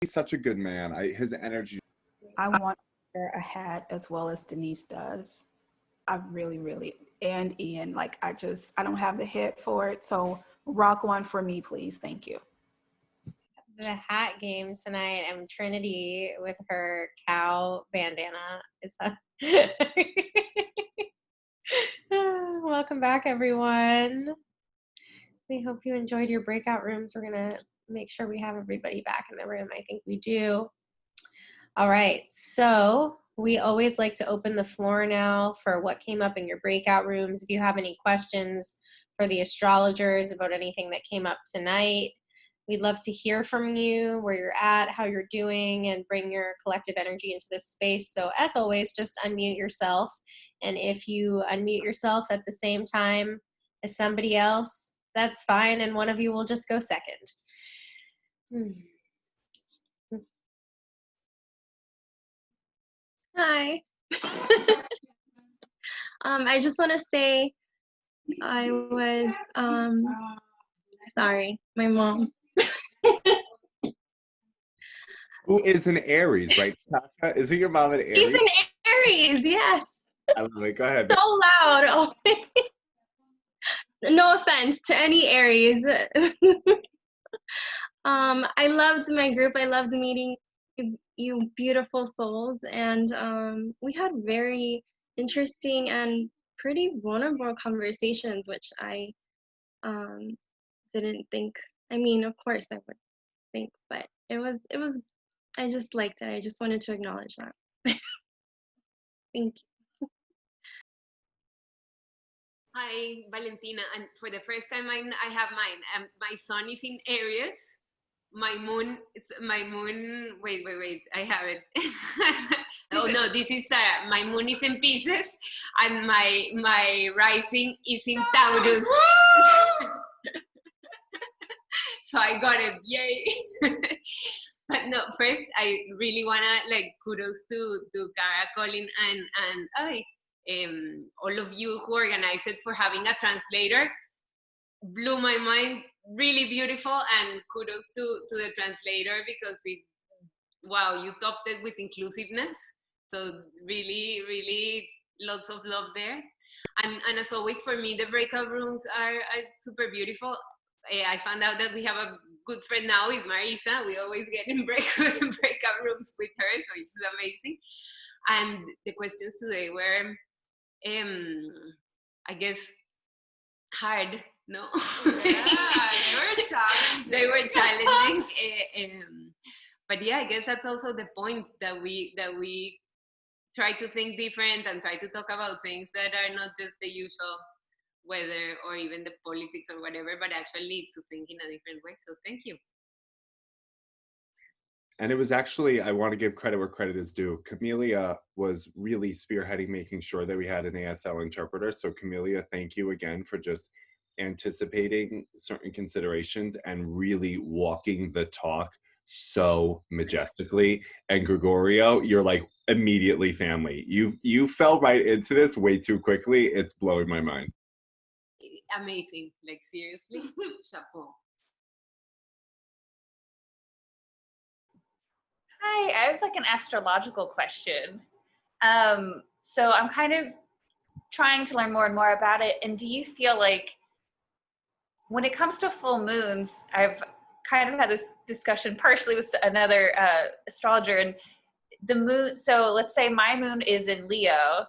He's such a good man. His energy. I want to wear a hat as well as Denise does. I really, and Ian, like I don't have the head for it. So rock one for me, please. Thank you. The hat game tonight. I'm Trinity with her cow bandana. Is that? Welcome back, everyone. We hope you enjoyed your breakout rooms. We're gonna make sure we have everybody back in the room. I think we do. All right, so we always like to open the floor now for what came up in your breakout rooms. If you have any questions for the astrologers about anything that came up tonight, we'd love to hear from you, where you're at, how you're doing, and bring your collective energy into this space. So as always, just unmute yourself. And if you unmute yourself at the same time as somebody else, that's fine, and one of you will just go second. Hi. I just want to say I was, sorry, my mom. Who is an Aries, right? Tasha? Isn't your mom an Aries? She's an Aries, yes. I love it. Go ahead. So loud. Oh. No offense to any Aries. I loved my group. I loved meeting you beautiful souls, and we had very interesting and pretty vulnerable conversations, which I didn't think. I mean, of course I would think, but it was I just liked it. I just wanted to acknowledge that. Thank you. Hi, Valentina, and for the first time I have mine. My sun is in Aries. My moon, wait, I have it. Oh no, this is Sarah. My moon is in Pisces, and my rising is in Taurus. So I got it, yay. But no, first I really wanna kudos to Cara, Colin, and all of you who organized it for having a translator. Blew my mind, really beautiful, and kudos to the translator, because wow, you topped it with inclusiveness. So really lots of love there. And as always, for me, the breakout rooms are super beautiful. I found out that we have a good friend now, is Marisa. We always get in breakout rooms with her, so it's amazing. And the questions today were, I guess, hard. No. Yeah, they were challenging. They were challenging. But yeah, I guess that's also the point, that we try to think different and try to talk about things that are not just the usual weather or even the politics or whatever, but actually to think in a different way. So thank you. And it was actually, I want to give credit where credit is due. Camellia was really spearheading making sure that we had an ASL interpreter. So Camellia, thank you again for just anticipating certain considerations and really walking the talk so majestically. And Gregorio, you're like immediately family. You fell right into this way too quickly. It's blowing my mind. Amazing, like seriously, chapeau. Hi, I have like an astrological question. So I'm kind of trying to learn more and more about it. And do you feel like when it comes to full moons, I've kind of had this discussion partially with another astrologer, and the moon, so let's say my moon is in Leo.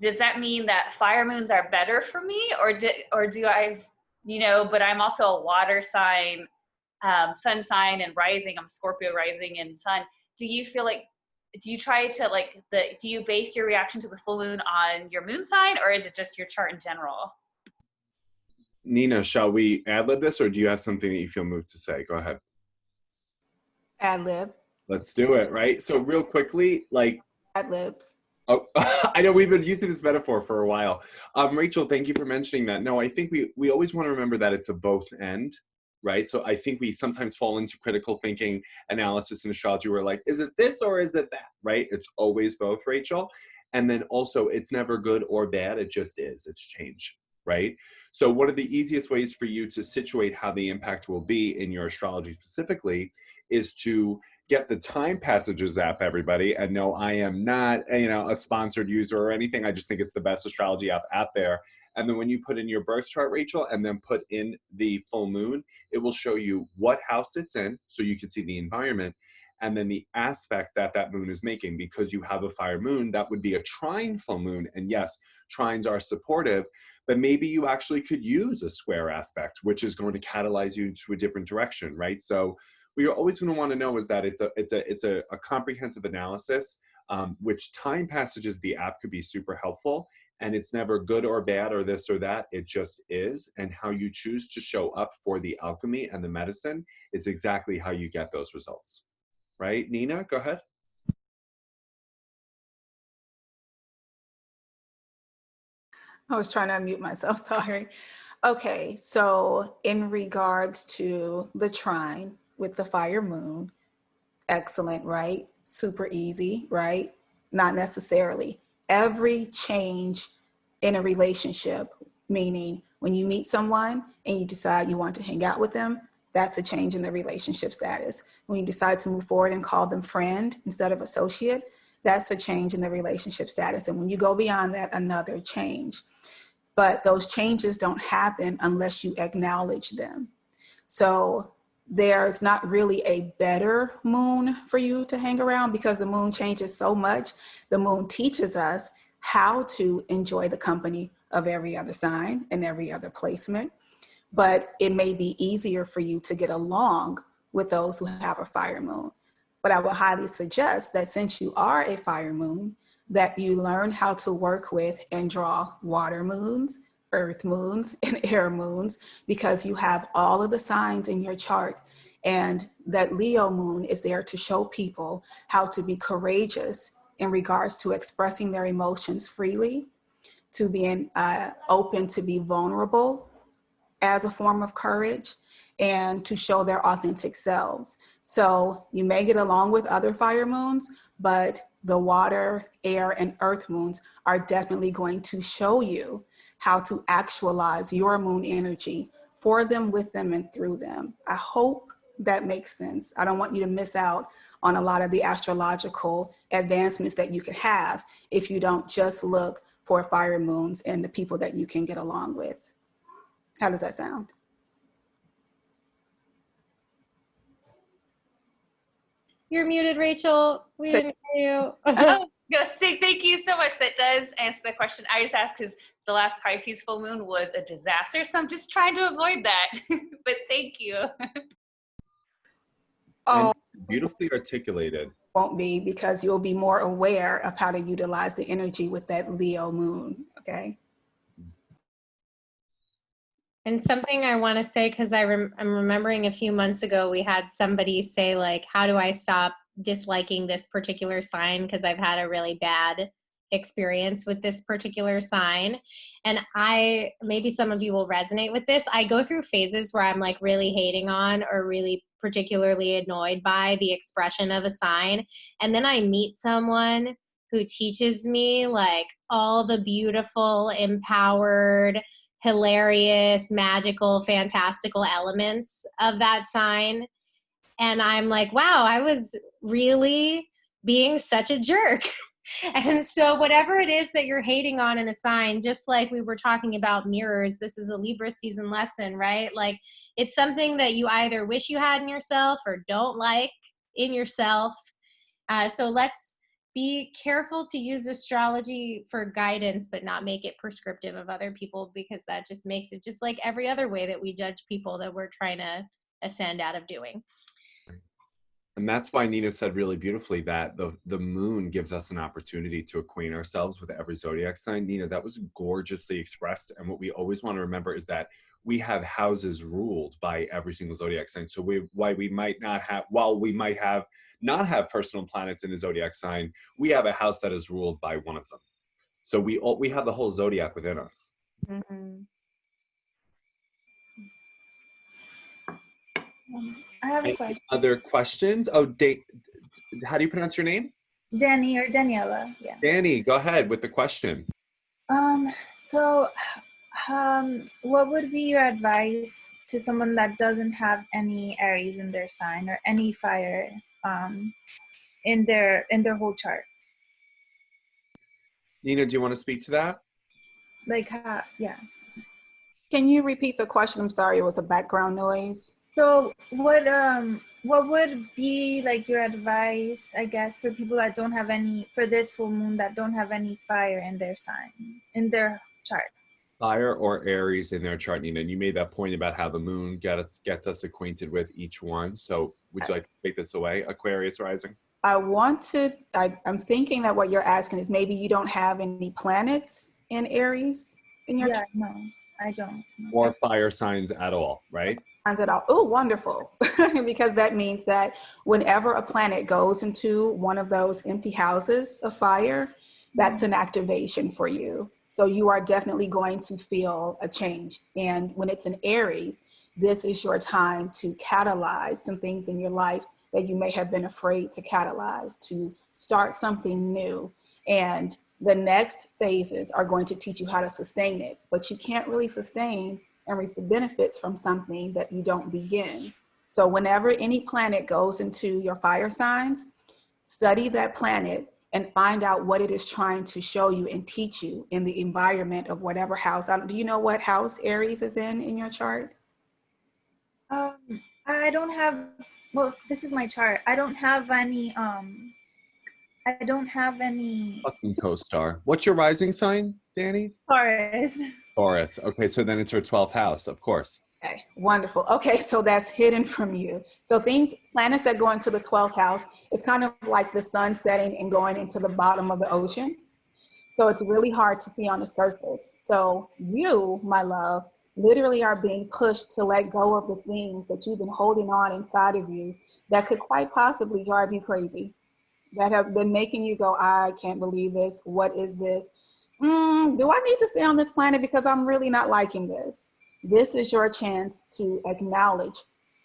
Does that mean that fire moons are better for me, or do I, but I'm also a water sign, sun sign and rising, I'm Scorpio rising and sun. Do you feel like, do you try to do you base your reaction to the full moon on your moon sign, or is it just your chart in general? Nina, shall we ad-lib this, or do you have something that you feel moved to say? Go ahead. Ad-lib. Let's do it, right? So real quickly, Ad-libs. Oh, I know we've been using this metaphor for a while. Rachel, thank you for mentioning that. No, I think we always want to remember that it's a both end, right? So I think we sometimes fall into critical thinking analysis in astrology. We're like, is it this or is it that, right? It's always both, Rachel. And then also, it's never good or bad. It just is. It's change, right? So one of the easiest ways for you to situate how the impact will be in your astrology specifically is to get the Time Passages app, everybody. And no, I am not, a sponsored user or anything. I just think it's the best astrology app out there. And then when you put in your birth chart, Rachel, and then put in the full moon, it will show you what house it's in, so you can see the environment, and then the aspect that that moon is making. Because you have a fire moon, that would be a trine full moon. And yes, trines are supportive, but maybe you actually could use a square aspect, which is going to catalyze you to a different direction, right? So what you're always going to want to know is that it's a comprehensive analysis, which Time Passages, the app, could be super helpful. And it's never good or bad or this or that. It just is. And how you choose to show up for the alchemy and the medicine is exactly how you get those results. Right? Nina, go ahead. I was trying to unmute myself, sorry. Okay, so in regards to the trine with the fire moon, excellent, right? Super easy, right? Not necessarily. Every change in a relationship, meaning when you meet someone and you decide you want to hang out with them, that's a change in the relationship status. When you decide to move forward and call them friend instead of associate, that's a change in the relationship status. And when you go beyond that, another change. But those changes don't happen unless you acknowledge them. So there's not really a better moon for you to hang around, because the moon changes so much. The moon teaches us how to enjoy the company of every other sign and every other placement. But it may be easier for you to get along with those who have a fire moon. But I would highly suggest that since you are a fire moon, that you learn how to work with and draw water moons, earth moons, and air moons, because you have all of the signs in your chart. And that Leo moon is there to show people how to be courageous in regards to expressing their emotions freely, to being open to be vulnerable as a form of courage, and to show their authentic selves. So you may get along with other fire moons, but the water, air, and earth moons are definitely going to show you how to actualize your moon energy for them, with them, and through them. I hope that makes sense. I don't want you to miss out on a lot of the astrological advancements that you could have if you don't just look for fire moons and the people that you can get along with. How does that sound? You're muted, Rachel. We didn't hear you. Oh, go say thank you so much. That does answer the question. I just asked because the last Pisces full moon was a disaster, so I'm just trying to avoid that. But thank you. Oh, And beautifully articulated. won't be, because you'll be more aware of how to utilize the energy with that Leo moon, okay? And something I want to say, because I'm remembering a few months ago, we had somebody say, like, how do I stop disliking this particular sign? Because I've had a really bad experience with this particular sign. And maybe some of you will resonate with this. I go through phases where I'm like really hating on or really particularly annoyed by the expression of a sign. And then I meet someone who teaches me like all the beautiful, empowered, hilarious, magical, fantastical elements of that sign. And I'm like, wow, I was really being such a jerk. And so whatever it is that you're hating on in a sign, just like we were talking about mirrors, this is a Libra season lesson, right? Like it's something that you either wish you had in yourself or don't like in yourself. So let's be careful to use astrology for guidance, but not make it prescriptive of other people, because that just makes it just like every other way that we judge people that we're trying to ascend out of doing. And that's why Nina said really beautifully that the moon gives us an opportunity to acquaint ourselves with every zodiac sign. Nina, that was gorgeously expressed. And what we always want to remember is that we have houses ruled by every single zodiac sign. So while we might not have personal planets in a zodiac sign, we have a house that is ruled by one of them. So we have the whole zodiac within us. Mm-hmm. I have a question. Other questions? Oh, how do you pronounce your name? Danny or Daniela, yeah. Danny, go ahead with the question. So What would be your advice to someone that doesn't have any Aries in their sign or any fire in their whole chart? Nina, do you want to speak to that? Like how, yeah. Can you repeat the question? I'm sorry, it was a background noise. So what would be like your advice, I guess, for people that don't have any, for this full moon, that don't have any fire in their sign, in their chart? Fire or Aries in their chart, Nina. And you made that point about how the moon gets us acquainted with each one. So would you like to take this away? Aquarius rising. I'm thinking that what you're asking is maybe you don't have any planets in Aries in your chart. No, I don't. Or fire signs at all, right? Oh, wonderful. Because that means that whenever a planet goes into one of those empty houses of fire, that's an activation for you. So you are definitely going to feel a change. And when it's in Aries, this is your time to catalyze some things in your life that you may have been afraid to catalyze, to start something new. And the next phases are going to teach you how to sustain it, but you can't really sustain and reap the benefits from something that you don't begin. So whenever any planet goes into your fire signs, study that planet and find out what it is trying to show you and teach you in the environment of whatever house. Do you know what house Aries is in your chart? I don't have, well, this is my chart. I don't have any, Fucking co-star. What's your rising sign, Danny? Taurus. Taurus. Okay, so then it's her 12th house, of course. Okay, wonderful. Okay, so that's hidden from you. So planets that go into the 12th house, it's kind of like the sun setting and going into the bottom of the ocean. So it's really hard to see on the surface. So you, my love, literally are being pushed to let go of the things that you've been holding on inside of you that could quite possibly drive you crazy, that have been making you go, I can't believe this. What is this? Do I need to stay on this planet because I'm really not liking this? This is your chance to acknowledge,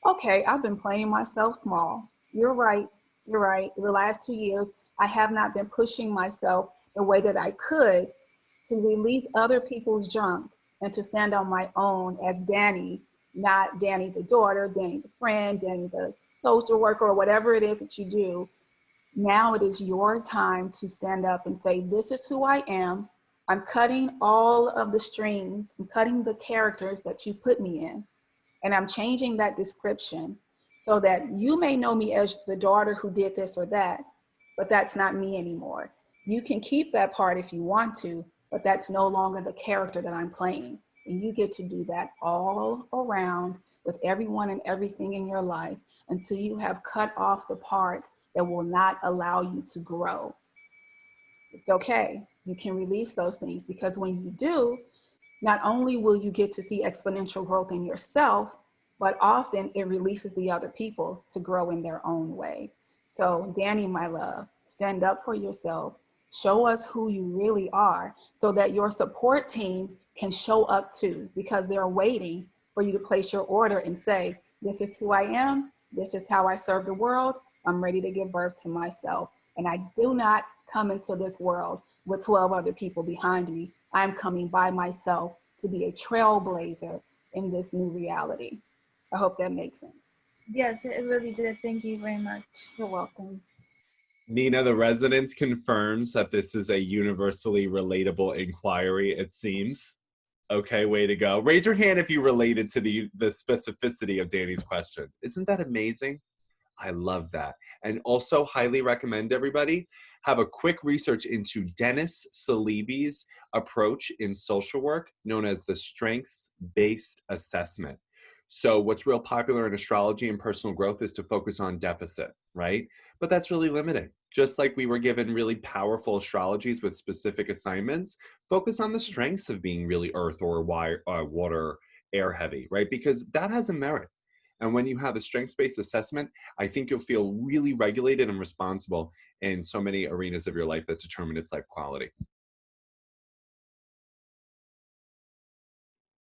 okay, I've been playing myself small. You're right. You're right. The last 2 years, I have not been pushing myself the way that I could to release other people's junk and to stand on my own as Danny, not Danny the daughter, Danny the friend, Danny the social worker, or whatever it is that you do. Now it is your time to stand up and say, this is who I am. I'm cutting all of the strings. I'm cutting the characters that you put me in. And I'm changing that description so that you may know me as the daughter who did this or that, but that's not me anymore. You can keep that part if you want to, but that's no longer the character that I'm playing. And you get to do that all around with everyone and everything in your life until you have cut off the parts that will not allow you to grow. It's okay. You can release those things because when you do, not only will you get to see exponential growth in yourself, but often it releases the other people to grow in their own way. So Danny, my love, stand up for yourself. Show us who you really are so that your support team can show up too, because they're waiting for you to place your order and say, this is who I am. This is how I serve the world. I'm ready to give birth to myself. And I do not come into this world with 12 other people behind me. I'm coming by myself to be a trailblazer in this new reality. I hope that makes sense. Yes, it really did. Thank you very much. You're welcome. Nina, the resonance confirms that this is a universally relatable inquiry, it seems. Okay, way to go. Raise your hand if you related to the specificity of Danny's question. Isn't that amazing? I love that. And also highly recommend everybody have a quick research into Dennis Salibi's approach in social work known as the strengths-based assessment. So what's real popular in astrology and personal growth is to focus on deficit, right? But that's really limiting. Just like we were given really powerful astrologies with specific assignments, focus on the strengths of being really earth or water, air heavy, right? Because that has a merit. And when you have a strengths-based assessment, I think you'll feel really regulated and responsible in so many arenas of your life that determine its life quality.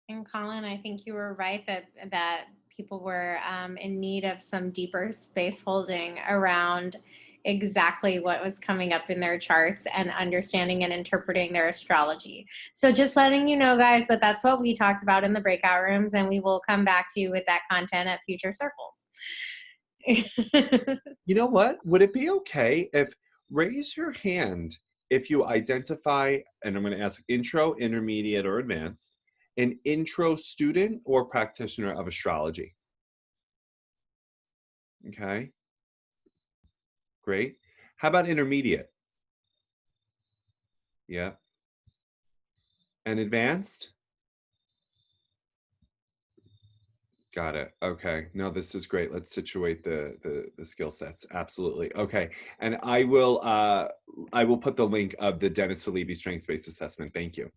And Colin, I think you were right that people were in need of some deeper space holding around exactly what was coming up in their charts and understanding and interpreting their astrology. So just letting you know, guys, that that's what we talked about in the breakout rooms, and we will come back to you with that content at future circles. You know what? Would it be okay if raise your hand if you identify, and I'm going to ask intro, intermediate, or advanced, an intro student or practitioner of astrology? Okay, great. How about intermediate? Yeah. And advanced? Got it. Okay. No, this is great. Let's situate the skill sets. Absolutely. Okay. And I will put the link of the Dennis Salibi strengths-based assessment. Thank you.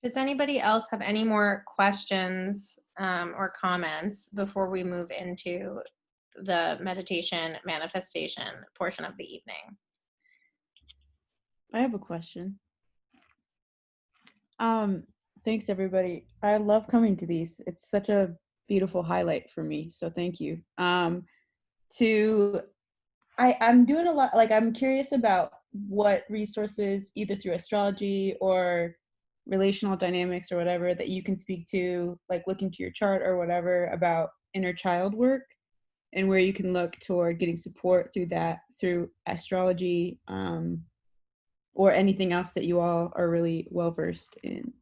Does anybody else have any more questions or comments before we move into the meditation manifestation portion of the evening? I have a question. Thanks everybody. I love coming to these. It's such a beautiful highlight for me. So thank you. I'm doing a lot, like I'm curious about what resources, either through astrology or relational dynamics or whatever, that you can speak to, like looking to your chart or whatever, about inner child work, and where you can look toward getting support through that, through astrology, or anything else that you all are really well versed in.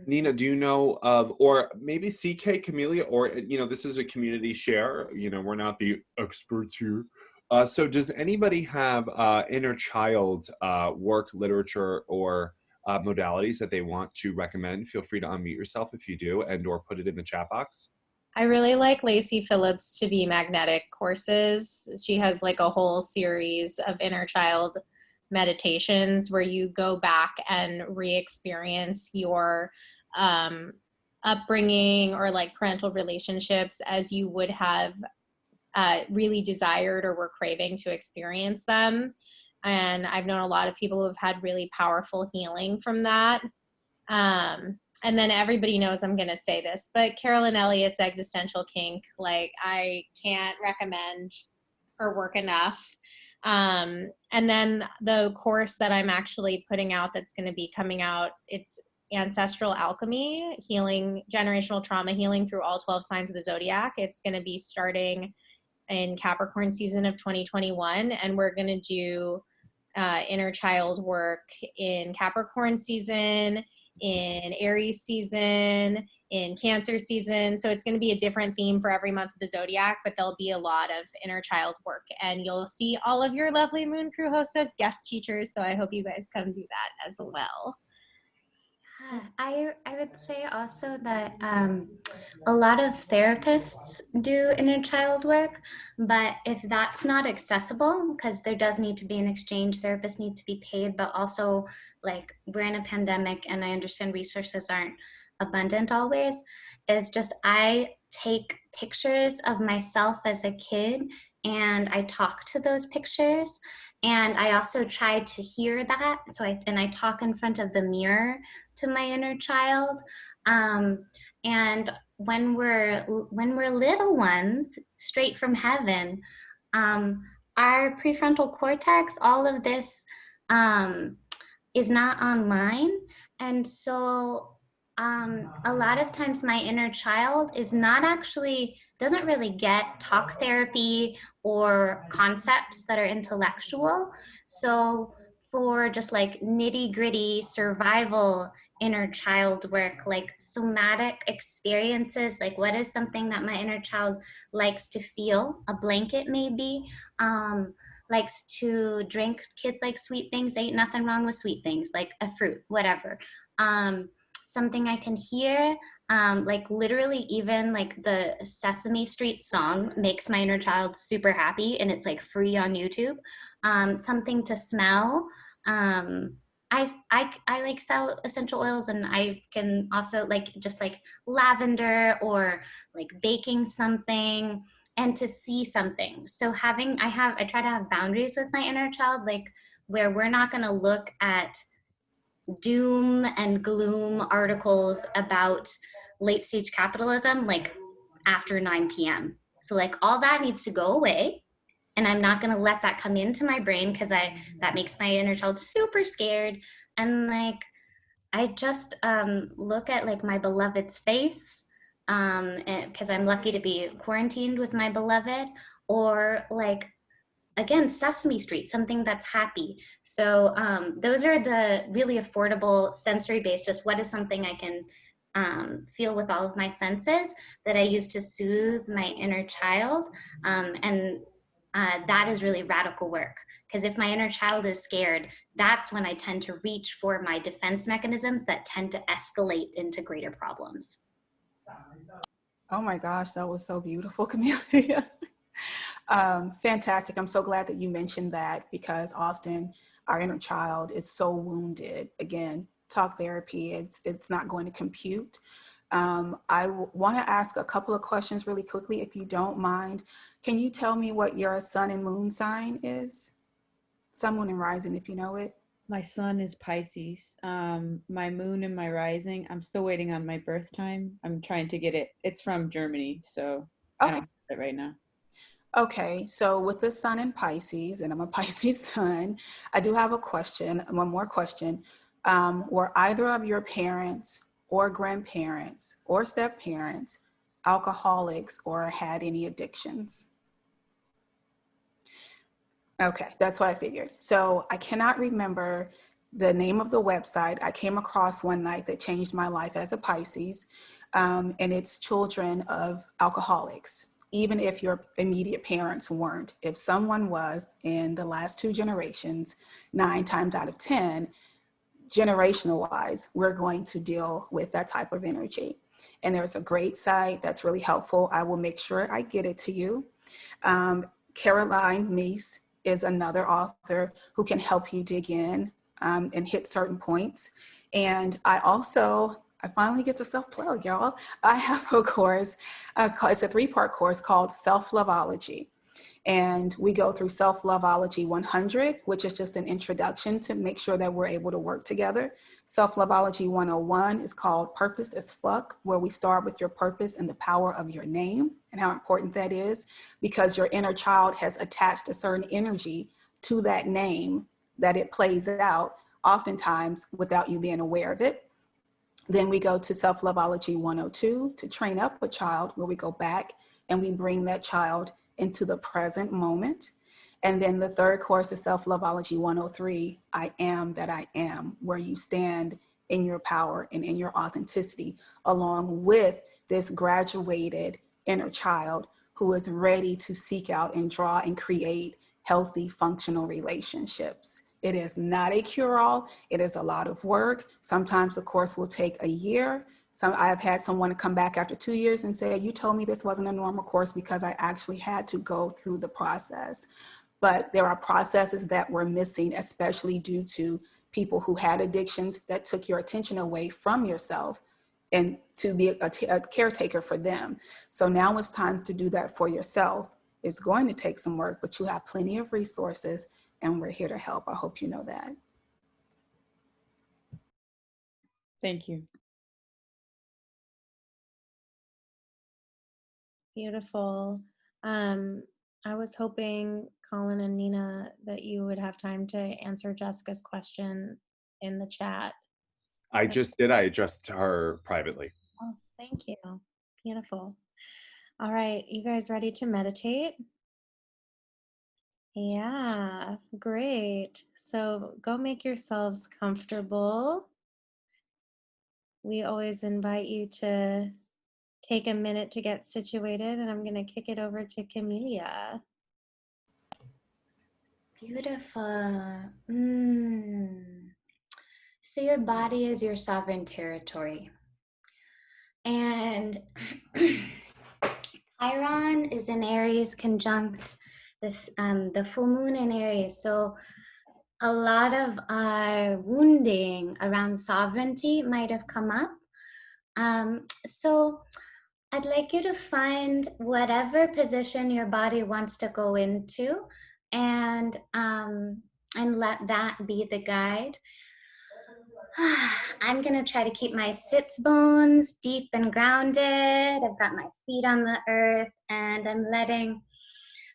Nina, do you know of, or maybe CK, Camellia, or, this is a community share, we're not the experts here. So does anybody have inner child work, literature, or modalities that they want to recommend? Feel free to unmute yourself if you do, and or put it in the chat box. I really like Lacey Phillips' To Be Magnetic courses. She has like a whole series of inner child meditations where you go back and re-experience your upbringing or like parental relationships as you would have really desired or were craving to experience them. And I've known a lot of people who have had really powerful healing from that. And then everybody knows I'm going to say this, but Carolyn Elliott's Existential Kink, like I can't recommend her work enough. And then the course that I'm actually putting out that's going to be coming out, it's Ancestral Alchemy, healing generational trauma, healing through all 12 signs of the zodiac. It's going to be starting in Capricorn season of 2021, and we're going to do inner child work in Capricorn season, in Aries season, in Cancer season. So it's going to be a different theme for every month of the zodiac, but there'll be a lot of inner child work, and you'll see all of your lovely Moon Crew hosts as guest teachers. So I hope you guys come do that as well. I would say also that a lot of therapists do inner child work, but if that's not accessible, because there does need to be an exchange, therapists need to be paid, but also like we're in a pandemic and I understand resources aren't abundant always, is just I take pictures of myself as a kid and I talk to those pictures. And I also try to hear that. So I talk in front of the mirror to my inner child. And when we're little ones, straight from heaven, our prefrontal cortex, all of this is not online. And so a lot of times my inner child is not actually, doesn't really get talk therapy or concepts that are intellectual. So for just like nitty gritty survival inner child work, like somatic experiences, like what is something that my inner child likes to feel, a blanket maybe, likes to drink, kids like sweet things, ain't nothing wrong with sweet things, like a fruit, whatever. Something I can hear, like literally even like the Sesame Street song makes my inner child super happy, and it's like free on YouTube. Something to smell. I like sell essential oils, and I can also like just like lavender or like baking something, and to see something. So I try to have boundaries with my inner child, like where we're not going to look at doom and gloom articles about late stage capitalism like after 9 p.m. So like all that needs to go away. And I'm not going to let that come into my brain because that makes my inner child super scared. And like, I just look at like my beloved's face because I'm lucky to be quarantined with my beloved, or like, again, Sesame Street, something that's happy. So those are the really affordable sensory based, just what is something I can feel with all of my senses that I use to soothe my inner child. And that is really radical work, because if my inner child is scared, that's when I tend to reach for my defense mechanisms that tend to escalate into greater problems. Oh my gosh, that was so beautiful, Camellia. Fantastic. I'm so glad that you mentioned that, because often our inner child is so wounded. Again, talk therapy, it's not going to compute. I want to ask a couple of questions really quickly, if you don't mind. Can you tell me what your sun and moon sign is? Sun, moon, and rising, if you know it. My sun is Pisces. My moon and my rising, I'm still waiting on my birth time. I'm trying to get it. It's from Germany, so I don't have it right now. Okay, so with the sun in Pisces, and I'm a Pisces sun, I do have a question, one more question. Were either of your parents or grandparents or step-parents alcoholics or had any addictions? Okay, that's what I figured. So I cannot remember the name of the website I came across one night that changed my life as a Pisces, and it's Children of Alcoholics. Even if your immediate parents weren't, if someone was in the last 2 generations, 9 times out of 10, generational wise, we're going to deal with that type of energy. And there's a great site that's really helpful. I will make sure I get it to you. Caroline Meese is another author who can help you dig in and hit certain points. And I finally get to self-plug, y'all. I have a course, it's a 3-part course called Self-Loveology. And we go through Self-Loveology 100, which is just an introduction to make sure that we're able to work together. Self-Loveology 101 is called Purpose as Fuck, where we start with your purpose and the power of your name and how important that is, because your inner child has attached a certain energy to that name that it plays out, oftentimes without you being aware of it. Then we go to Self-Loveology 102 to train up a child, where we go back and we bring that child into the present moment. And then the 3rd course is Self-Loveology 103, I Am That I Am, where you stand in your power and in your authenticity, along with this graduated inner child who is ready to seek out and draw and create healthy, functional relationships. It is not a cure-all. It is a lot of work. Sometimes the course will take a year. I've had someone come back after 2 years and say, you told me this wasn't a normal course, because I actually had to go through the process. But there are processes that were missing, especially due to people who had addictions that took your attention away from yourself and to be a caretaker for them. So now it's time to do that for yourself. It's going to take some work, but you have plenty of resources, and we're here to help. I hope you know that. Thank you. Beautiful. I was hoping, Colin and Nina, that you would have time to answer Jessica's question in the chat. I just did. I addressed her privately. Oh, thank you. Beautiful. All right, you guys ready to meditate? Yeah, great. So go make yourselves comfortable. We always invite you to take a minute to get situated, and I'm going to kick it over to Camellia. Beautiful. So your body is your sovereign territory. And Chiron is in Aries conjunct this, the full moon in Aries. So a lot of our wounding around sovereignty might have come up. So I'd like you to find whatever position your body wants to go into, and let that be the guide. I'm gonna try to keep my sits bones deep and grounded. I've got my feet on the earth, and I'm letting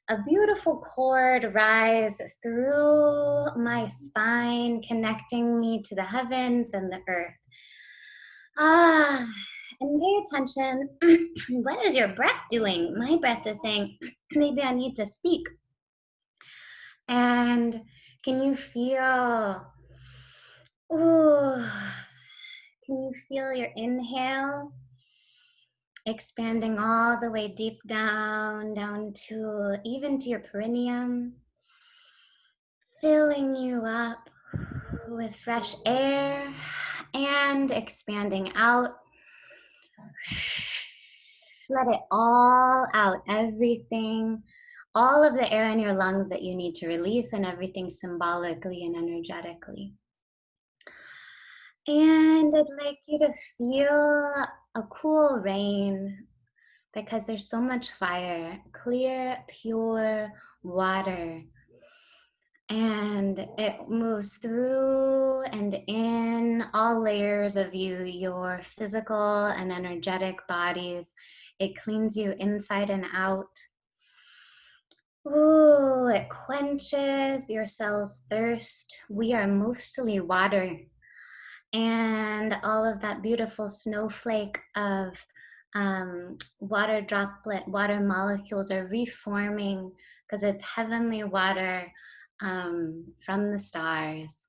a beautiful cord rise through my spine, connecting me to the heavens and the earth. And pay attention. What is your breath doing? My breath is saying, maybe I need to speak. And can you feel, ooh, can you feel your inhale expanding all the way deep down to even to your perineum, filling you up with fresh air and expanding out. Let it all out, everything, all of the air in your lungs that you need to release, and everything symbolically and energetically. And I'd like you to feel a cool rain, because there's so much fire, clear, pure water. And it moves through and in all layers of you, your physical and energetic bodies. It cleans you inside and out. Ooh, it quenches your cell's thirst. We are mostly water. And all of that beautiful snowflake of water droplet, water molecules are reforming because it's heavenly water from the stars.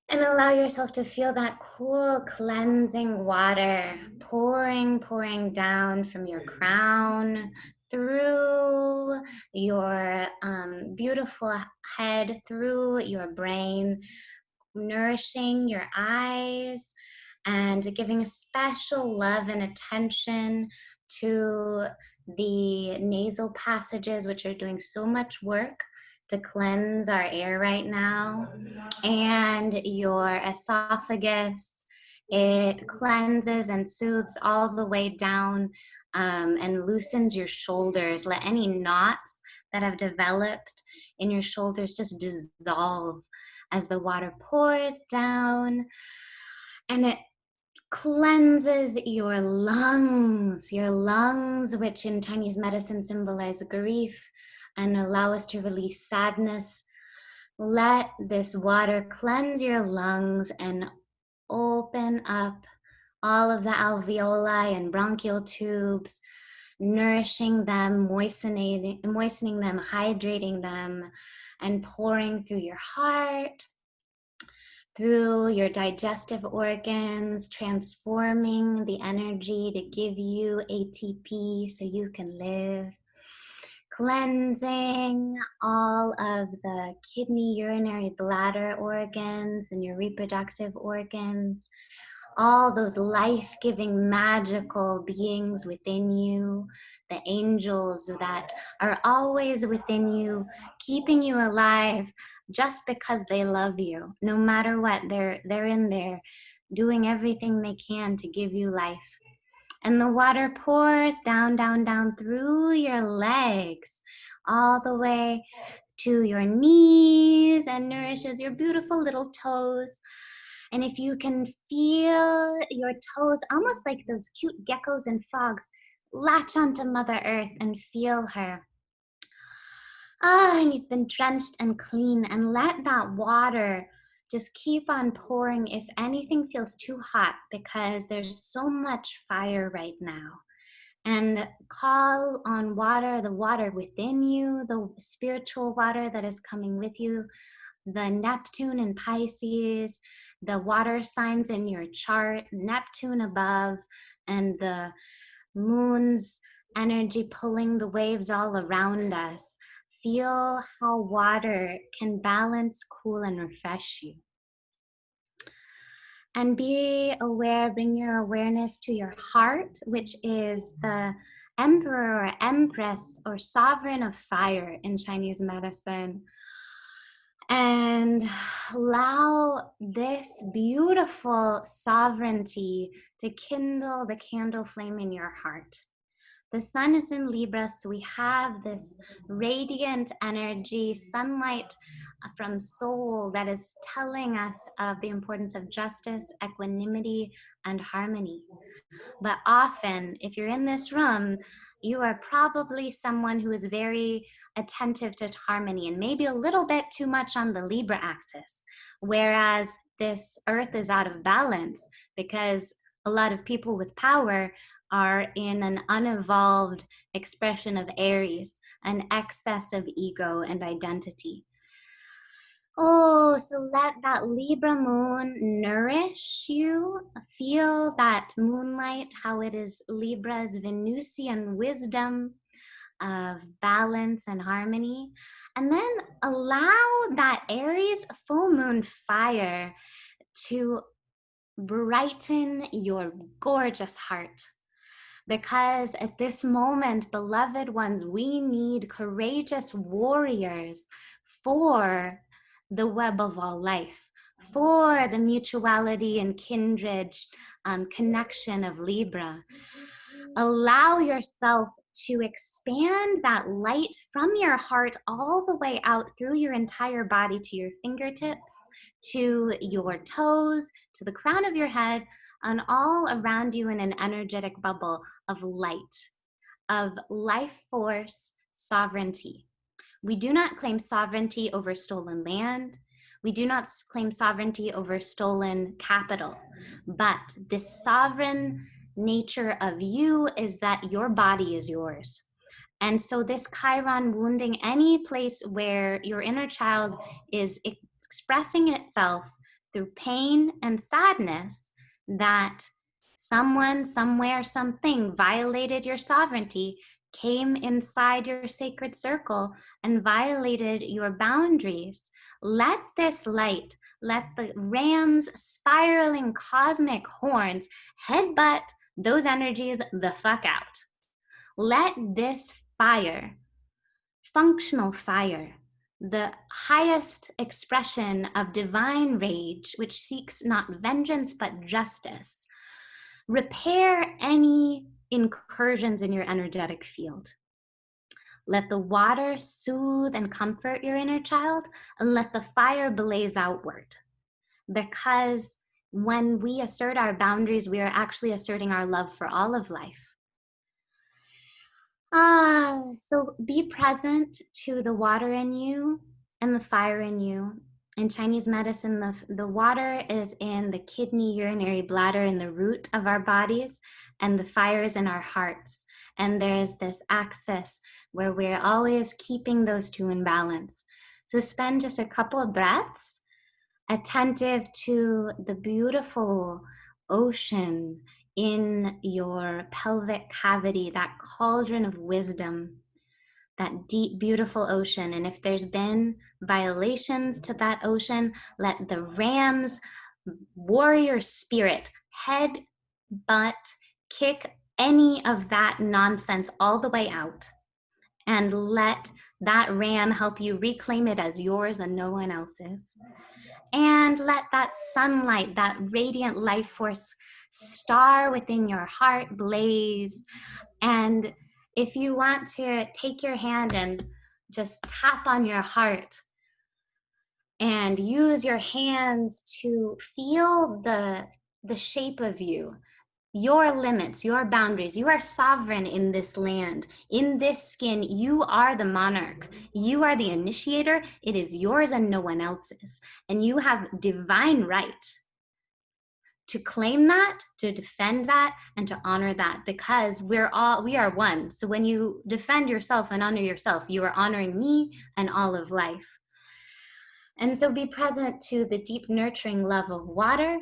And allow yourself to feel that cool, cleansing water pouring down from your crown through your beautiful head, through your brain, nourishing your eyes, and giving a special love and attention to the nasal passages, which are doing so much work to cleanse our air right now, and your esophagus. It cleanses and soothes all the way down and loosens your shoulders. Let any knots that have developed in your shoulders just dissolve as the water pours down, and it cleanses your lungs, which in Chinese medicine symbolize grief and allow us to release sadness. Let this water cleanse your lungs and open up all of the alveoli and bronchial tubes, nourishing them, moistening them, hydrating them, and pouring through your heart, through your digestive organs, transforming the energy to give you ATP so you can live. Cleansing all of the kidney, urinary, bladder organs and your reproductive organs, all those life-giving magical beings within you, the angels that are always within you, keeping you alive just because they love you. No matter what, they're in there doing everything they can to give you life. And the water pours down through your legs, all the way to your knees, and nourishes your beautiful little toes. And if you can feel your toes, almost like those cute geckos and frogs, latch onto Mother Earth and feel her. And you've been drenched and clean, and let that water just keep on pouring if anything feels too hot, because there's so much fire right now. And call on water, the water within you, the spiritual water that is coming with you, the Neptune and Pisces, the water signs in your chart, Neptune above, and the moon's energy pulling the waves all around us. Feel how water can balance, cool, and refresh you. And be aware, bring your awareness to your heart, which is the emperor or empress or sovereign of fire in Chinese medicine. And allow this beautiful sovereignty to kindle the candle flame in your heart. The sun is in Libra, so we have this radiant energy, sunlight from soul that is telling us of the importance of justice, equanimity, and harmony. But often, if you're in this room, you are probably someone who is very attentive to harmony and maybe a little bit too much on the Libra axis, whereas this earth is out of balance because a lot of people with power are in an unevolved expression of Aries, an excess of ego and identity. Oh, so let that Libra moon nourish you. Feel that moonlight, how it is Libra's Venusian wisdom of balance and harmony. And then allow that Aries full moon fire to brighten your gorgeous heart. Because at this moment, beloved ones, we need courageous warriors for the web of all life, for the mutuality and kindred connection of Libra. Allow yourself to expand that light from your heart all the way out through your entire body to your fingertips, to your toes, to the crown of your head, and all around you in an energetic bubble of light, of life force sovereignty. We do not claim sovereignty over stolen land. We do not claim sovereignty over stolen capital. But the sovereign nature of you is that your body is yours. And so this Chiron wounding any place where your inner child is expressing itself through pain and sadness, that someone, somewhere, something violated your sovereignty, came inside your sacred circle and violated your boundaries. Let this light, let the ram's spiraling cosmic horns headbutt those energies the fuck out. Let this fire, functional fire, the highest expression of divine rage, which seeks not vengeance but justice, repair any incursions in your energetic field. Let the water soothe and comfort your inner child, and let the fire blaze outward. Because when we assert our boundaries, we are actually asserting our love for all of life. So be present to the water in you and the fire in you. In Chinese medicine, the water is in the kidney, urinary bladder, in the root of our bodies, and the fire is in our hearts. And there's this axis where we're always keeping those two in balance. So spend just a couple of breaths attentive to the beautiful ocean in your pelvic cavity, that cauldron of wisdom, that deep, beautiful ocean. And if there's been violations to that ocean, let the ram's warrior spirit head, butt, kick any of that nonsense all the way out. And let that ram help you reclaim it as yours and no one else's. And let that sunlight, that radiant life force star within your heart blaze. And if you want to take your hand and just tap on your heart and use your hands to feel the shape of you, your limits, your boundaries. You are sovereign in this land. In this skin, you are the monarch. You are the initiator. It is yours and no one else's. And you have divine right to claim that, to defend that, and to honor that, because we are one. So when you defend yourself and honor yourself, you are honoring me and all of life. And so be present to the deep nurturing love of water,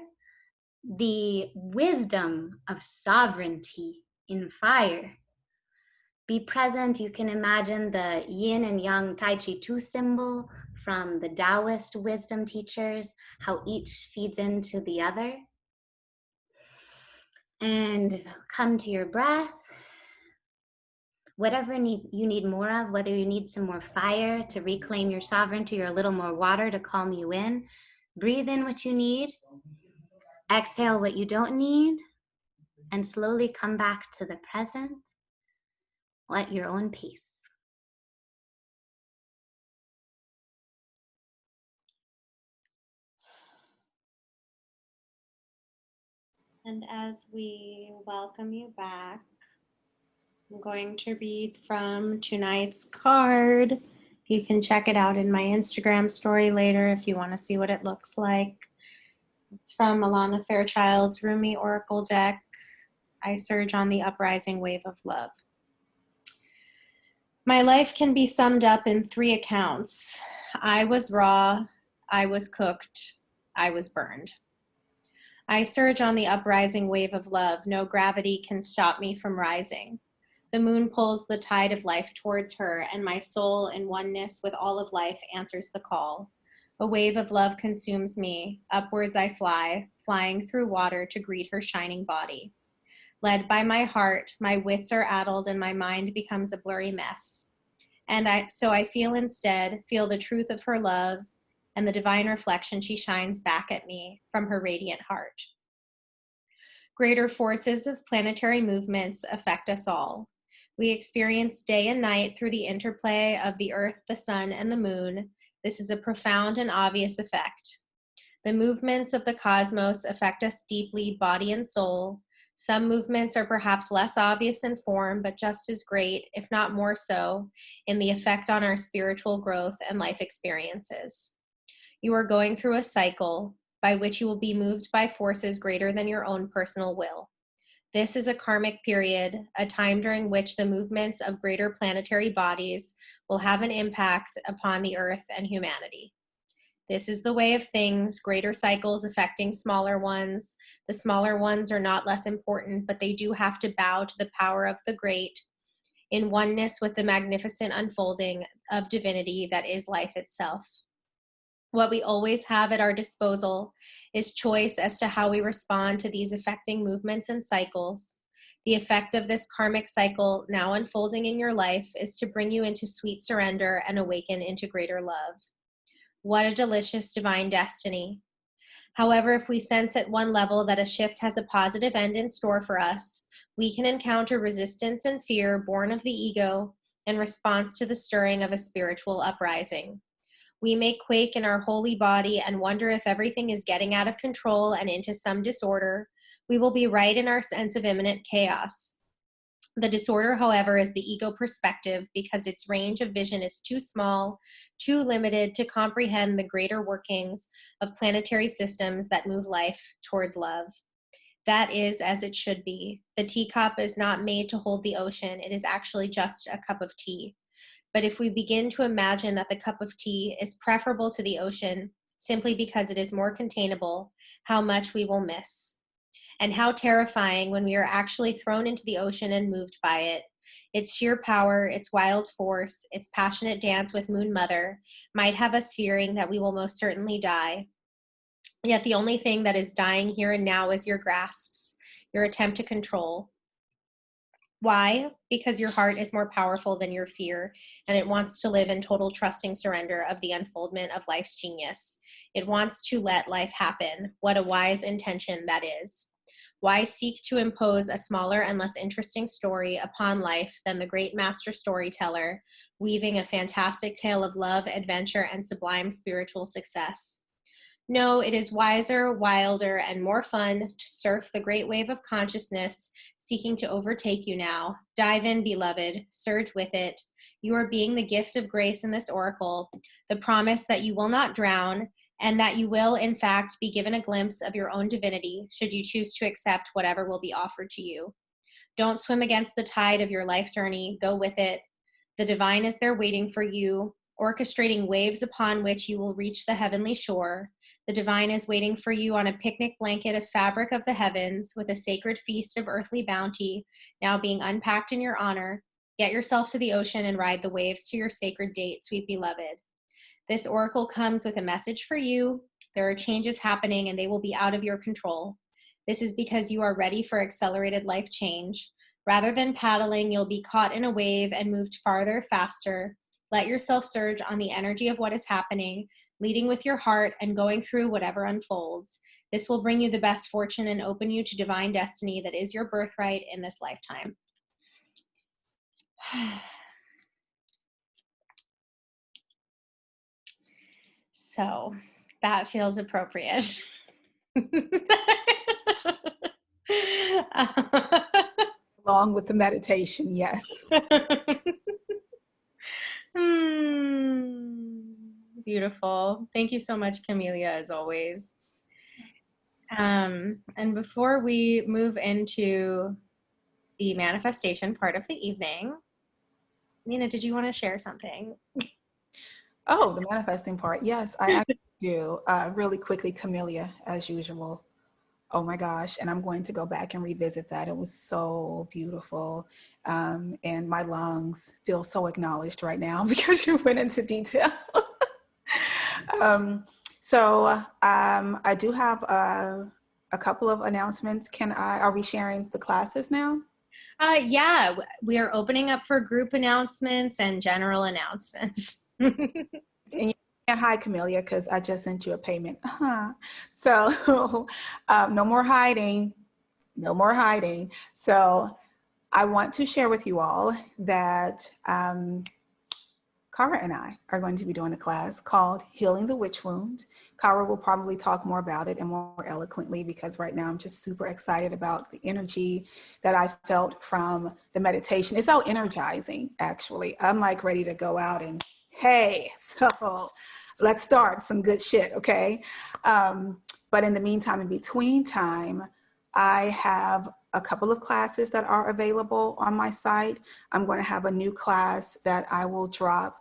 the wisdom of sovereignty in fire. Be present. You can imagine the yin and yang Tai Chi 2 symbol from the Taoist wisdom teachers, how each feeds into the other. And come to your breath. Whatever you need more of, whether you need some more fire to reclaim your sovereignty or a little more water to calm you in, breathe in what you need. Exhale what you don't need, and slowly come back to the present. at your own pace. And as we welcome you back, I'm going to read from tonight's card. You can check it out in my Instagram story later if you want to see what it looks like. It's from Alana Fairchild's Rumi Oracle deck. I surge on the uprising wave of love. My life can be summed up in 3 accounts. I was raw, I was cooked, I was burned. I surge on the uprising wave of love. No gravity can stop me from rising. The moon pulls the tide of life towards her, and my soul in oneness with all of life answers the call. A wave of love consumes me. Upwards I fly, flying through water to greet her shining body. Led by my heart, my wits are addled and my mind becomes a blurry mess. So I feel the truth of her love and the divine reflection she shines back at me from her radiant heart. Greater forces of planetary movements affect us all. We experience day and night through the interplay of the earth, the sun, and the moon. This is a profound and obvious effect. The movements of the cosmos affect us deeply, body and soul. Some movements are perhaps less obvious in form, but just as great, if not more so, in the effect on our spiritual growth and life experiences. You are going through a cycle by which you will be moved by forces greater than your own personal will. This is a karmic period, a time during which the movements of greater planetary bodies will have an impact upon the earth and humanity. This is the way of things, greater cycles affecting smaller ones. The smaller ones are not less important, but they do have to bow to the power of the great, in oneness with the magnificent unfolding of divinity that is life itself. What we always have at our disposal is choice as to how we respond to these affecting movements and cycles. The effect of this karmic cycle now unfolding in your life is to bring you into sweet surrender and awaken into greater love. What a delicious divine destiny. However, if we sense at one level that a shift has a positive end in store for us, we can encounter resistance and fear born of the ego in response to the stirring of a spiritual uprising. We may quake in our holy body and wonder if everything is getting out of control and into some disorder. We will be right in our sense of imminent chaos. The disorder, however, is the ego perspective because its range of vision is too small, too limited to comprehend the greater workings of planetary systems that move life towards love. That is as it should be. The teacup is not made to hold the ocean. It is actually just a cup of tea. But if we begin to imagine that the cup of tea is preferable to the ocean simply because it is more containable, how much we will miss. And how terrifying when we are actually thrown into the ocean and moved by it. Its sheer power, its wild force, its passionate dance with Moon Mother might have us fearing that we will most certainly die. Yet the only thing that is dying here and now is your grasps, your attempt to control. Why? Because your heart is more powerful than your fear, and it wants to live in total trusting surrender of the unfoldment of life's genius. It wants to let life happen. What a wise intention that is. Why seek to impose a smaller and less interesting story upon life than the great master storyteller, weaving a fantastic tale of love, adventure, and sublime spiritual success? No, it is wiser, wilder, and more fun to surf the great wave of consciousness seeking to overtake you now. Dive in, beloved, surge with it. You are being the gift of grace in this oracle, the promise that you will not drown, and that you will, in fact, be given a glimpse of your own divinity should you choose to accept whatever will be offered to you. Don't swim against the tide of your life journey. Go with it. The divine is there waiting for you, orchestrating waves upon which you will reach the heavenly shore. The divine is waiting for you on a picnic blanket of fabric of the heavens with a sacred feast of earthly bounty now being unpacked in your honor. Get yourself to the ocean and ride the waves to your sacred date, sweet beloved. This oracle comes with a message for you. There are changes happening and they will be out of your control. This is because you are ready for accelerated life change. Rather than paddling, you'll be caught in a wave and moved farther, faster. Let yourself surge on the energy of what is happening, leading with your heart and going through whatever unfolds. This will bring you the best fortune and open you to divine destiny that is your birthright in this lifetime. So that feels appropriate. Along with the meditation, yes. Beautiful. Thank you so much, Camellia, as always. And before we move into the manifestation part of the evening, Nina, did you want to share something? Oh, the manifesting part. Yes, I actually do. Really quickly, Camellia, as usual. Oh my gosh. And I'm going to go back and revisit that. It was so beautiful. And my lungs feel so acknowledged right now because you went into detail. I do have a couple of announcements. Are we sharing the classes now? Yeah, we are opening up for group announcements and general announcements. And hi, Camellia, because I just sent you a payment. So no more hiding. No more hiding. So I want to share with you all that Cara and I are going to be doing a class called Healing the Witch Wound. Cara will probably talk more about it and more eloquently because right now I'm just super excited about the energy that I felt from the meditation. It felt energizing, actually. I'm like ready to go out and hey, so let's start some good shit, okay? But in the meantime, in between time, I have a couple of classes that are available on my site. I'm going to have a new class that I will drop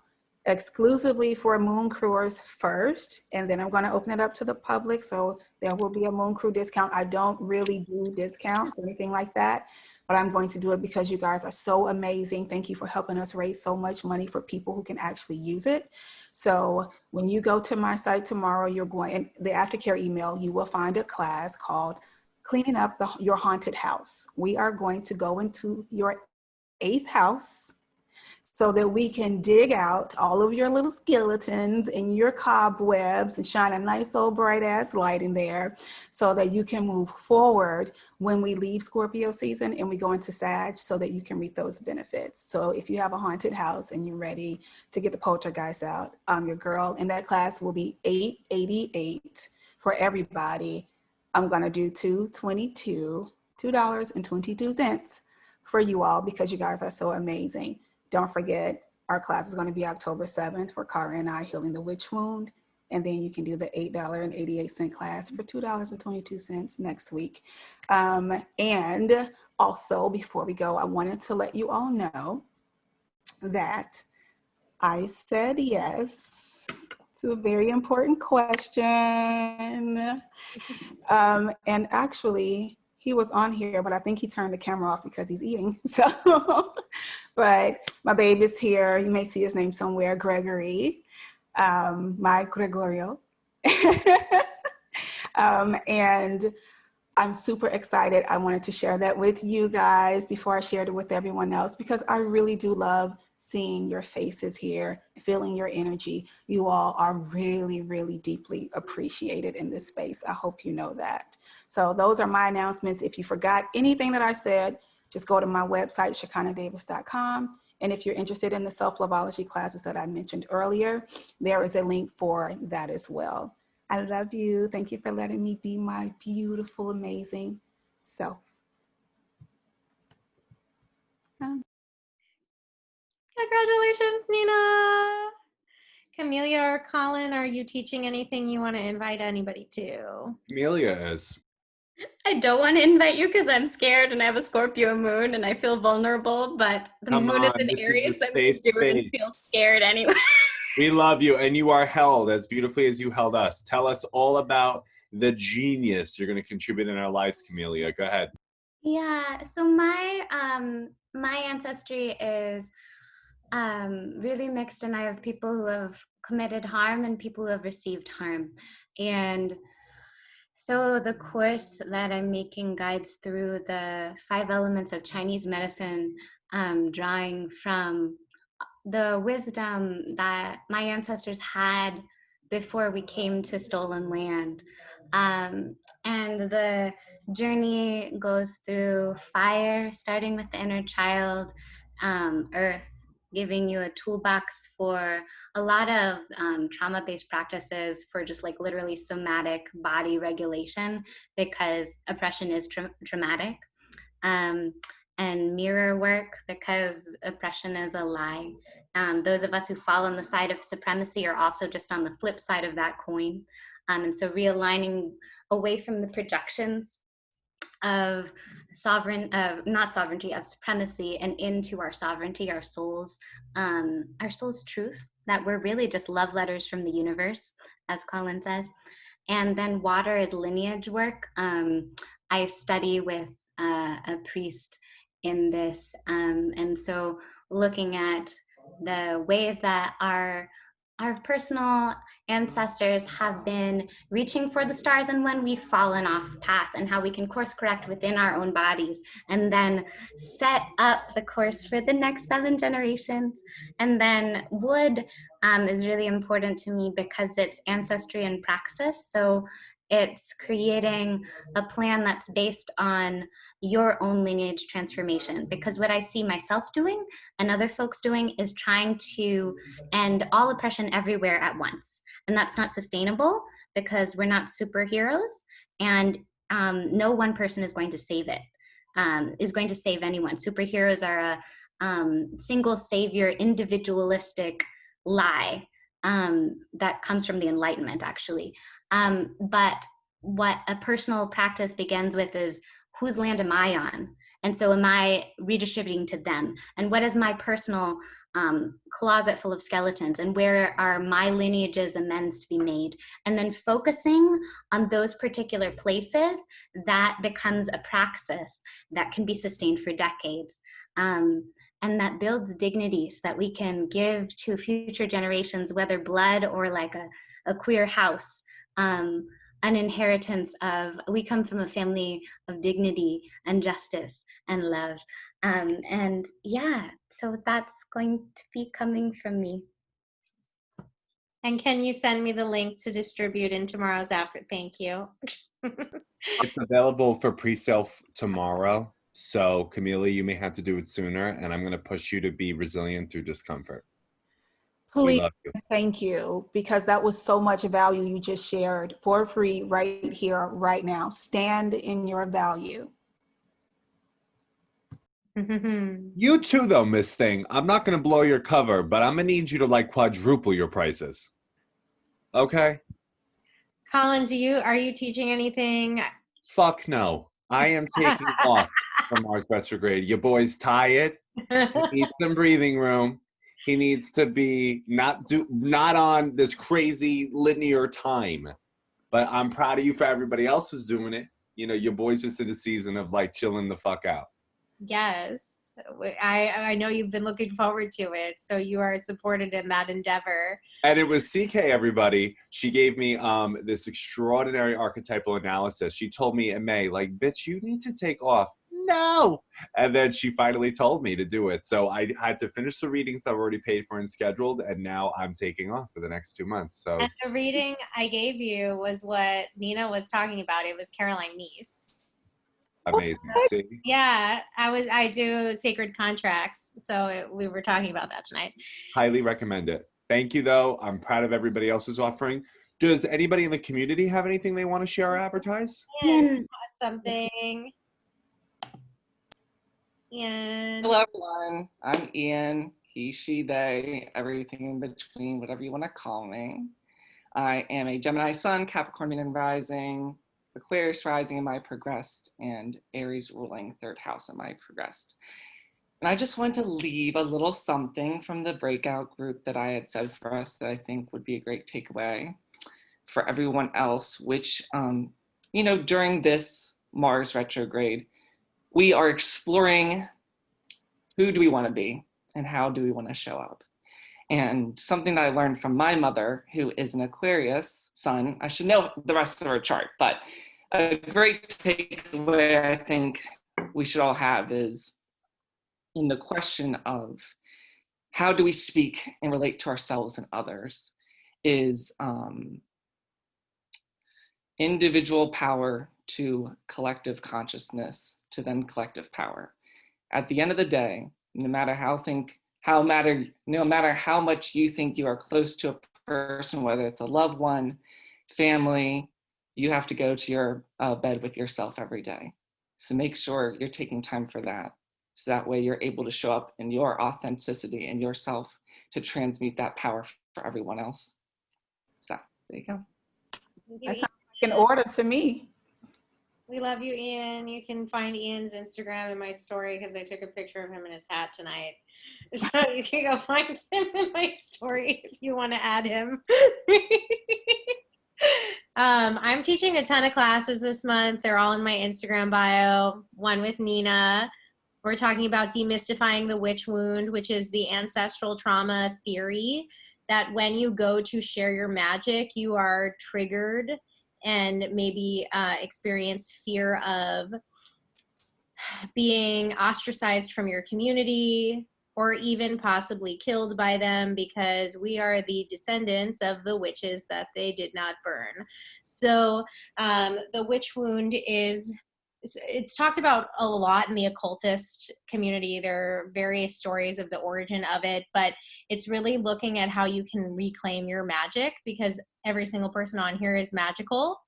exclusively for Moon Crewers first, and then I'm going to open it up to the public. So there will be a Moon Crew discount. I don't really do discounts or anything like that, but I'm going to do it because you guys are so amazing. Thank you for helping us raise so much money for people who can actually use it. So when you go to my site tomorrow, you're going in the aftercare email, you will find a class called Cleaning Up Your Haunted House. We are going to go into your 8th house so that we can dig out all of your little skeletons and your cobwebs and shine a nice old bright ass light in there so that you can move forward when we leave Scorpio season and we go into Sag so that you can reap those benefits. So if you have a haunted house and you're ready to get the poltergeist out, your girl in that class will be $888 for everybody. I'm gonna do $2.22 for you all because you guys are so amazing. Don't forget, our class is going to be October 7th for Cara and I, Healing the Witch Wound. And then you can do the $8.88 class for $2.22 next week. And also, before we go, I wanted to let you all know that I said yes to a very important question. And actually, he was on here, but I think he turned the camera off because he's eating. So, but my baby's here. You may see his name somewhere, Gregory, my Gregorio. And I'm super excited. I wanted to share that with you guys before I shared it with everyone else because I really do love seeing your faces here, feeling your energy. You all are really, really deeply appreciated in this space. I hope you know that. So those are my announcements. If you forgot anything that I said, just go to my website, shekinahdavis.com. And if you're interested in the self-loveology classes that I mentioned earlier, there is a link for that as well. I love you. Thank you for letting me be my beautiful, amazing self. Congratulations, Nina. Camellia or Colin, are you teaching anything you want to invite anybody to? Camellia is. I don't want to invite you because I'm scared and I have a Scorpio moon and I feel vulnerable, but the Come moon is on, in this is a Aries. I'm going to safe do it and space. feel scared anyway. We love you, and you are held as beautifully as you held us. Tell us all about the genius you're going to contribute in our lives, Camellia. Go ahead. Yeah, so my my ancestry is really mixed, and I have people who have committed harm and people who have received harm. And so the course that I'm making guides through the 5 elements of Chinese medicine, drawing from the wisdom that my ancestors had before we came to stolen land. And the journey goes through fire, starting with the inner child, Earth, giving you a toolbox for a lot of trauma-based practices for just like literally somatic body regulation, because oppression is traumatic. And mirror work, because oppression is a lie. Those of us who fall on the side of supremacy are also just on the flip side of that coin. And so realigning away from the projections of not sovereignty, of supremacy, and into our sovereignty, our soul's truth, that we're really just love letters from the universe, as Colin says. And then water is lineage work. I study with a priest in this, and so looking at the ways that our personal ancestors have been reaching for the stars, and when we've fallen off path, and how we can course correct within our own bodies and then set up the course for the next 7 generations. And then wood is really important to me because it's ancestry and praxis. So it's creating a plan that's based on your own lineage transformation. Because what I see myself doing and other folks doing is trying to end all oppression everywhere at once. And that's not sustainable, because we're not superheroes, and no one person is going to save it, is going to save anyone. Superheroes are a single savior, individualistic lie that comes from the Enlightenment, actually. But what a personal practice begins with is, whose land am I on? And so am I redistributing to them? And what is my personal closet full of skeletons? And where are my lineages amends to be made? And then focusing on those particular places, that becomes a praxis that can be sustained for decades. And that builds dignity so that we can give to future generations, whether blood or like a queer house, an inheritance of, we come from a family of dignity and justice and love. And yeah, so that's going to be coming from me. And can you send me the link to distribute in tomorrow's after? Thank you. It's available for pre-sale tomorrow. So Camellia, you may have to do it sooner, and I'm going to push you to be resilient through discomfort. Please, thank you, because that was so much value you just shared for free right here, right now. Stand in your value. You too, though, Miss Thing. I'm not going to blow your cover, but I'm going to need you to like quadruple your prices. Okay? Colin, are you teaching anything? Fuck no. I am taking off from Mars retrograde. Your boy's tired. He needs some breathing room. He needs to be not on this crazy linear time. But I'm proud of you for everybody else who's doing it. You know, your boy's just in a season of like chilling the fuck out. Yes. I know you've been looking forward to it, so you are supported in that endeavor. And it was CK, everybody. She gave me this extraordinary archetypal analysis. She told me in May, like, bitch, you need to take off. No. And then she finally told me to do it. So I had to finish the readings that I've already paid for and scheduled, and now I'm taking off for the next 2 months. So and the reading I gave you was what Nina was talking about. It was Caroline Meese. Amazing. See? Yeah, I do sacred contracts, so we were talking about that tonight. Highly recommend it. Thank you, though. I'm proud of everybody else's offering. Does anybody in the community have anything they want to share or advertise? Ian has something. Ian. Hello, everyone. I'm Ian. He, she, they, everything in between, whatever you want to call me. I am a Gemini Sun, Capricorn Moon and Rising, Aquarius rising in my progressed, and Aries ruling 3rd house in my progressed. And I just want to leave a little something from the breakout group that I had said for us that I think would be a great takeaway for everyone else, which, you know, during this Mars retrograde, we are exploring who do we want to be and how do we want to show up. And something that I learned from my mother, who is an Aquarius sun, I should know the rest of her chart, but a great takeaway I think we should all have is in the question of how do we speak and relate to ourselves and others is individual power to collective consciousness to then collective power. At the end of the day, No matter how much you think you are close to a person, whether it's a loved one, family, you have to go to your bed with yourself every day. So make sure you're taking time for that. So that way you're able to show up in your authenticity and yourself to transmute that power for everyone else. So there you go. That sounds like an order to me. We love you, Ian. You can find Ian's Instagram in my story because I took a picture of him in his hat tonight. So you can go find him in my story if you want to add him. I'm teaching a ton of classes this month. They're all in my Instagram bio. One with Nina. We're talking about demystifying the witch wound, which is the ancestral trauma theory that when you go to share your magic, you are triggered and maybe experience fear of being ostracized from your community or even possibly killed by them because we are the descendants of the witches that they did not burn. So the witch wound it's talked about a lot in the occultist community. There are various stories of the origin of it, but it's really looking at how you can reclaim your magic because every single person on here is magical.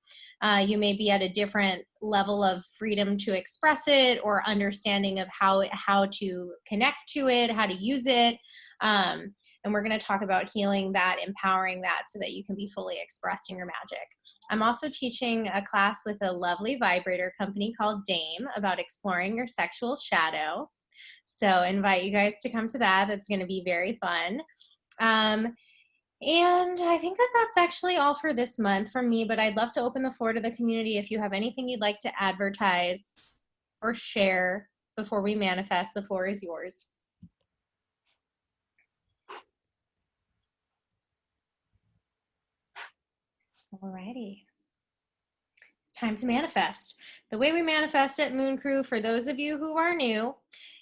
You may be at a different level of freedom to express it or understanding of how to connect to it, how to use it. And we're going to talk about healing that, empowering that so that you can be fully expressed in your magic. I'm also teaching a class with a lovely vibrator company called Dame about exploring your sexual shadow. So invite you guys to come to that. That's going to be very fun. And I think that's actually all for this month from me, but I'd love to open the floor to the community if you have anything you'd like to advertise or share before we manifest. The floor is yours. Alrighty. It's time to manifest. The way we manifest at Moon Crew, for those of you who are new,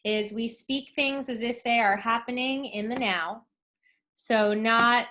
is we speak things as if they are happening in the now. So not